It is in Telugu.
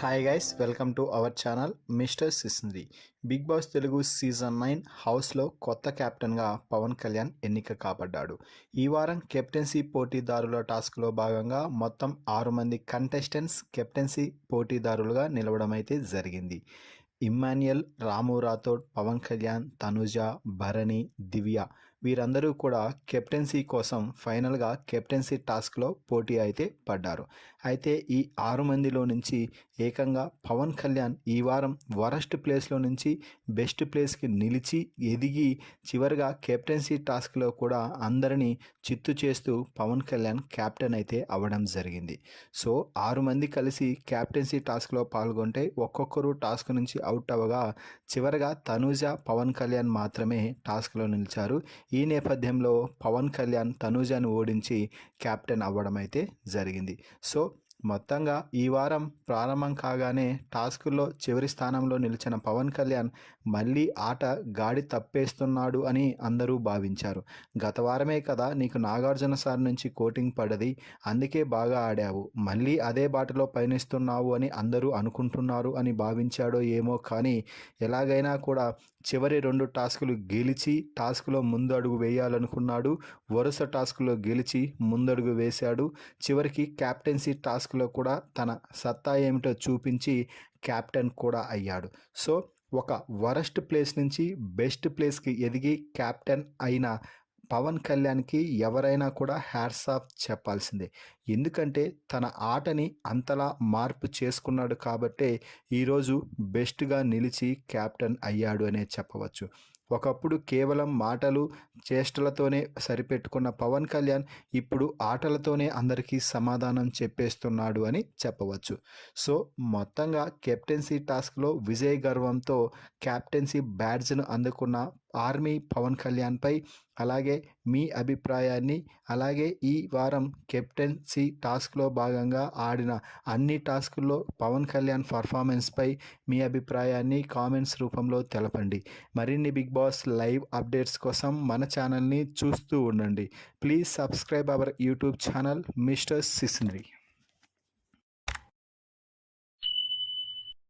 Hi guys, welcome to our channel mister Scenery. Big boss Telugu season 9 హౌస్లో కొత్త కెప్టెన్గా పవన్ కళ్యాణ్ ఎన్నిక కాబడ్డాడు. ఈ వారం కెప్టెన్సీ పోటీదారుల టాస్క్లో భాగంగా మొత్తం 6 మంది కంటెస్టెంట్స్ కెప్టెన్సీ పోటీదారులుగా నిలవడం అయితే జరిగింది. ఇమ్మాన్యుయల్, రాము రాథోడ్, పవన్ కళ్యాణ్, తనుజ, భరణి, దివ్య వీరందరూ కూడా కెప్టెన్సీ కోసం ఫైనల్గా కెప్టెన్సీ టాస్క్లో పోటీ అయితే పడ్డారు. అయితే ఈ 6 మందిలో నుంచి ఏకంగా పవన్ కళ్యాణ్ ఈ వారం వరస్ట్ ప్లేస్లో నుంచి బెస్ట్ ప్లేస్కి నిలిచి ఎదిగి చివరిగా కెప్టెన్సీ టాస్క్లో కూడా అందరినీ చిత్తు చేస్తూ పవన్ కళ్యాణ్ కెప్టెన్ అయితే అవ్వడం జరిగింది. సో 6 మంది కలిసి కెప్టెన్సీ టాస్క్లో పాల్గొంటే ఒక్కొక్కరు టాస్క్ నుంచి అవుట్ అవ్వగా చివరగా తనూజ, పవన్ కళ్యాణ్ మాత్రమే టాస్క్లో నిలిచారు. ఈ నేపథ్యంలో పవన్ కళ్యాణ్ తనూజను ఓడించి కెప్టెన్ అవ్వడం అయితే జరిగింది. సో మొత్తంగా ఈ వారం ప్రారంభం కాగానే టాస్కుల్లో చివరి స్థానంలో నిలిచిన పవన్ కళ్యాణ్ మళ్ళీ ఆట గాడి తప్పేస్తున్నాడు అని అందరూ భావించారు. గత వారమే కదా నీకు నాగార్జున సార్ నుంచి కోటింగ్ పడ్డది, అందుకే బాగా ఆడావు, మళ్ళీ అదే బాటలో పయనిస్తున్నావు అని అందరూ అనుకుంటున్నారు అని భావించాడో ఏమో, కానీ ఎలాగైనా కూడా చివరి 2 టాస్కులు గెలిచి టాస్క్లో ముందు అడుగు వేయాలనుకున్నాడు. వరుస టాస్కులో గెలిచి ముందడుగు వేశాడు. చివరికి క్యాప్టెన్సీ టాస్క్లో కూడా తన సత్తా ఏమిటో చూపించి క్యాప్టెన్ కూడా అయ్యాడు. సో ఒక వరస్ట్ ప్లేస్ నుంచి బెస్ట్ ప్లేస్కి ఎదిగి క్యాప్టెన్ అయిన పవన్ కళ్యాణ్కి ఎవరైనా కూడా హ్యాట్స్ ఆఫ్ చెప్పాల్సిందే. ఎందుకంటే తన ఆటని అంతలా మార్పు చేసుకున్నాడు కాబట్టే ఈరోజు బెస్ట్గా నిలిచి క్యాప్టెన్ అయ్యాడు అనే చెప్పవచ్చు. ఒకప్పుడు కేవలం మాటలు చేష్టలతోనే సరిపెట్టుకున్న పవన్ కళ్యాణ్ ఇప్పుడు ఆటలతోనే అందరికీ సమాధానం చెప్పేస్తున్నాడు అని చెప్పవచ్చు. సో మొత్తంగా కెప్టెన్సీ టాస్క్లో విజయ గర్వంతో క్యాప్టెన్సీ బ్యాడ్జ్ను అందుకున్న ఆర్మీ పవన్ కళ్యాణ్పై అలాగే మీ అభిప్రాయాన్ని, అలాగే ఈ వారం కెప్టెన్సీ టాస్క్లో భాగంగా ఆడిన అన్ని టాస్కుల్లో పవన్ కళ్యాణ్ పర్ఫార్మెన్స్పై మీ అభిప్రాయాన్ని కామెంట్స్ రూపంలో తెలపండి. మరిన్ని బిగ్ బాస్ లైవ్ అప్డేట్స్ కోసం మన ఛానల్ని చూస్తూ ఉండండి. Please subscribe our YouTube channel mister సిస్నరీ.